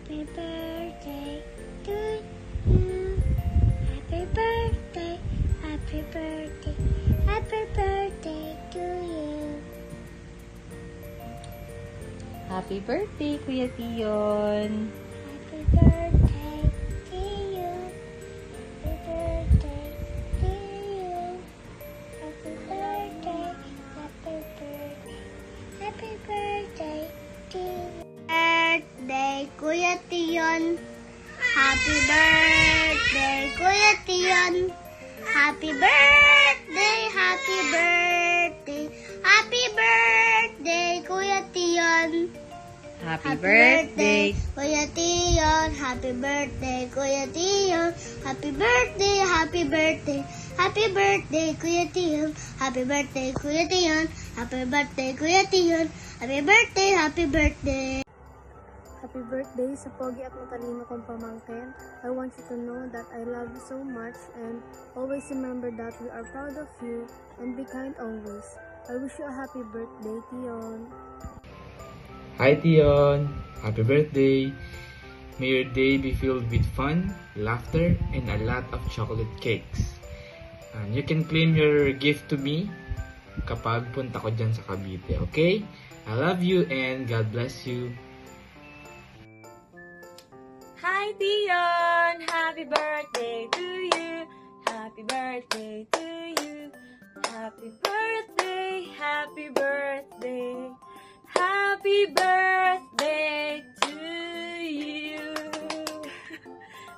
Happy birthday to you. Happy birthday, happy birthday, happy birthday to you. Happy birthday, Kuya Tion! Happy birthday to you. Happy birthday to you. Happy birthday, happy birthday, happy birthday to you. Birthday, Kuya Tion. Happy birthday, Kuya Tion. Happy birthday, happy birthday, happy birthday, Kuya Tion. Happy birthday! Kuya Tion. Happy birthday, Kuya Tion. Happy birthday, happy birthday, happy birthday, Kuya Tion. Happy birthday, Kuya Tion. Happy birthday, Kuya Tion. Happy birthday, happy birthday. Happy birthday sa pogi at matalino kong pamangkin. I want you to know that I love you so much and always remember that we are proud of you and be kind always. I wish you a happy birthday, Tion. Hi Tion! Happy birthday! May your day be filled with fun, laughter, and a lot of chocolate cakes. And you can claim your gift to me kapag punta ko dyan sa Cavite, okay? I love you and God bless you. Hi, Tion! Happy birthday to you! Happy birthday to you! Happy birthday! Happy birthday! Happy birthday to you!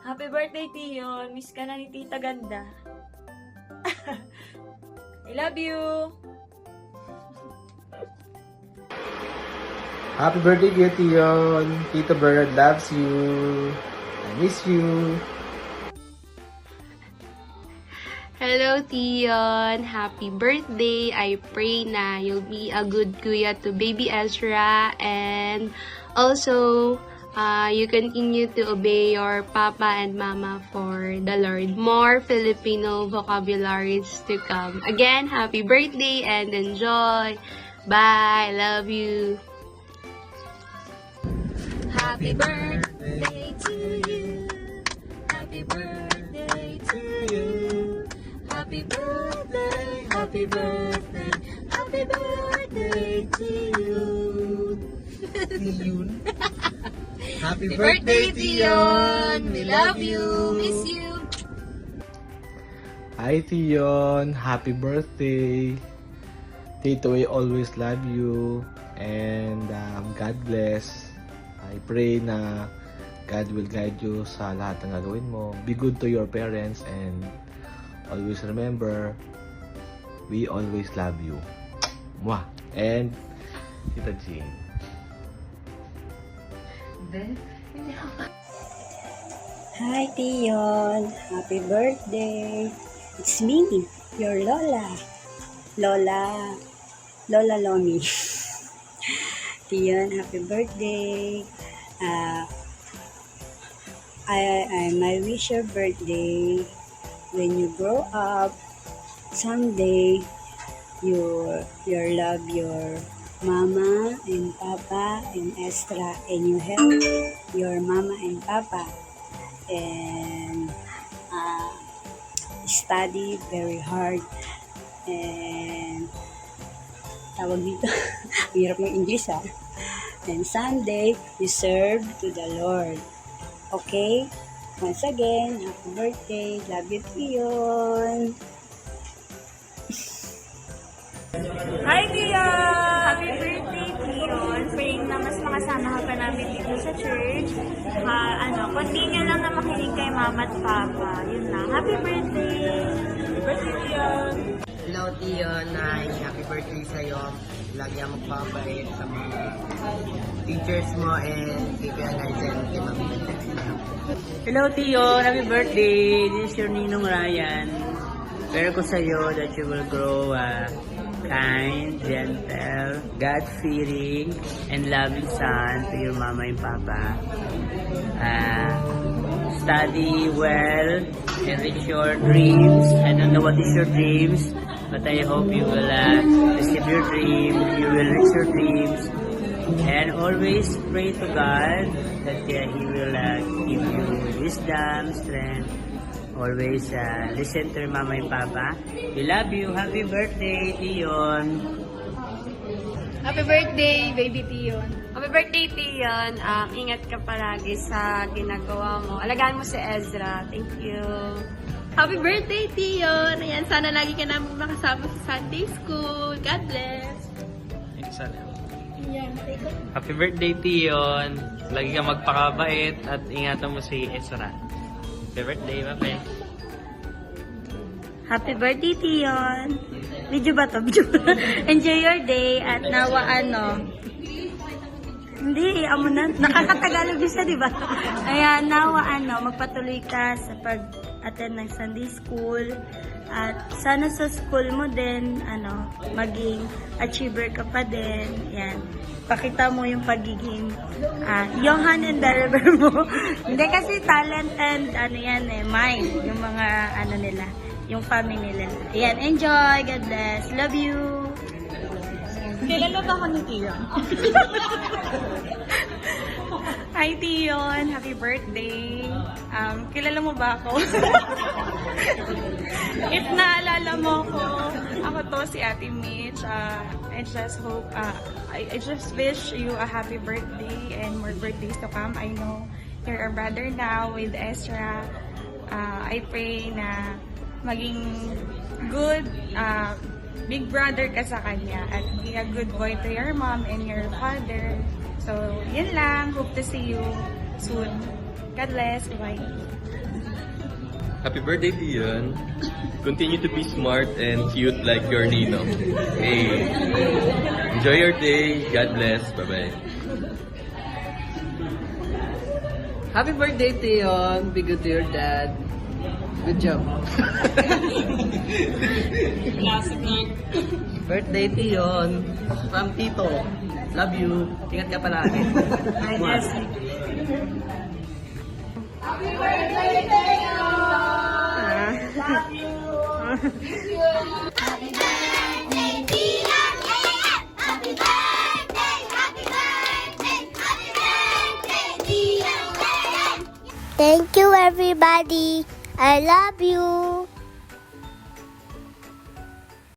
Happy birthday, Tion! Miss ka na ni Tita Ganda. I love you! Happy birthday, Kuya Tion! Tito Bernard loves you. I miss you. Hello, Tion! Happy birthday! I pray na you'll be a good kuya to baby Ezra, and also you continue to obey your papa and mama for the Lord. More Filipino vocabularies to come. Again, happy birthday and enjoy! Bye! Love you! Happy birthday to you. Happy birthday to you. Happy birthday, happy birthday, happy birthday to you. Happy Birthday, Tion! We love you. Miss you. Hi, Tion! Happy birthday! Tito, I always love you. And God bless. I pray na God will guide you sa lahat ng gagawin mo. Be good to your parents and always remember, we always love you. Mwah! And Tita Jean. Hi, Tion. Happy birthday. It's me, your Lola. Lola Lomi. Tion, happy birthday. I wish your birthday when you grow up. Someday, you love your mama and papa and Estra, and you help your mama and papa and study very hard and tawag dito hirap ng English and someday you serve to the Lord. Okay, once again, happy birthday, love you, Tion. Hi, Tion! Happy birthday, Tion! Praying na mas makasama ka pa namin dito sa church. Continue lang na makinig kay mama at papa. Yun lang. Happy birthday! Happy birthday, Tion! Hello, Tion. Happy birthday sa'yo. Lagi ang magpapait sa mga teachers mo and kaibigan natin kay Mami. Hello, Tion. Happy birthday. This is your Ninong Ryan. Prayer ko sa'yo that you will grow kind, gentle, God-fearing, and loving son to your mama and papa. Study well and reach your dreams. I don't know what is your dreams, but I hope you will achieve your dreams, you will reach your dreams, And always pray to God that He will give you wisdom, strength. Always listen to your mama and papa. We love you. Happy birthday, Tion. Happy birthday, baby Tion. Happy birthday, Tion. Ingat ka palagi sa ginagawa mo. Alagaan mo si Ezra. Thank you. Happy birthday, Tion. Ayan, sana lagi ka namin makasama sa Sunday School. God bless. Happy birthday, Tion. Lagi ka magpakabait at ingatan mo si Ezra. Happy birthday, Pape. Happy birthday, Tion. Video ba to? Video ba? Enjoy your day at nawa Hindi, amo na. Nakakatagalog yun siya, di ba? Ayan, nawa magpatuloy ka sa pag-attend ng Sunday School. At sana sa school mo din, maging achiever ka pa din. Yan. Pakita mo yung pagiging Johan and Bereber mo. Hindi kasi talent and mind. Yung mga nila. Yung family nila. Yan, enjoy. God bless. Love you. Kilala ba ako ni Tion? Hi, Tion. Happy birthday. Kilala mo ba ako? If naalala mo ako to si Ate Mitch. I just hope, I just wish you a happy birthday and more birthdays to come. I know you're a brother now with Ezra. I pray na maging good, big brother ka sa kanya at be a good boy to your mom and your father. So, yun lang. Hope to see you soon. God bless. Bye. Happy birthday, Tion. Continue to be smart and cute like your Nino. Hey. Enjoy your day. God bless. Bye-bye. Happy birthday, Tion. Be good to your dad. Good job. Birthday, Tion. From Tito. Love you. Ingat ka palagi. Happy birthday, Teo! Love you! Happy birthday, Teo! Happy birthday! Happy birthday! Happy birthday, Teo! Thank you, everybody. I love you.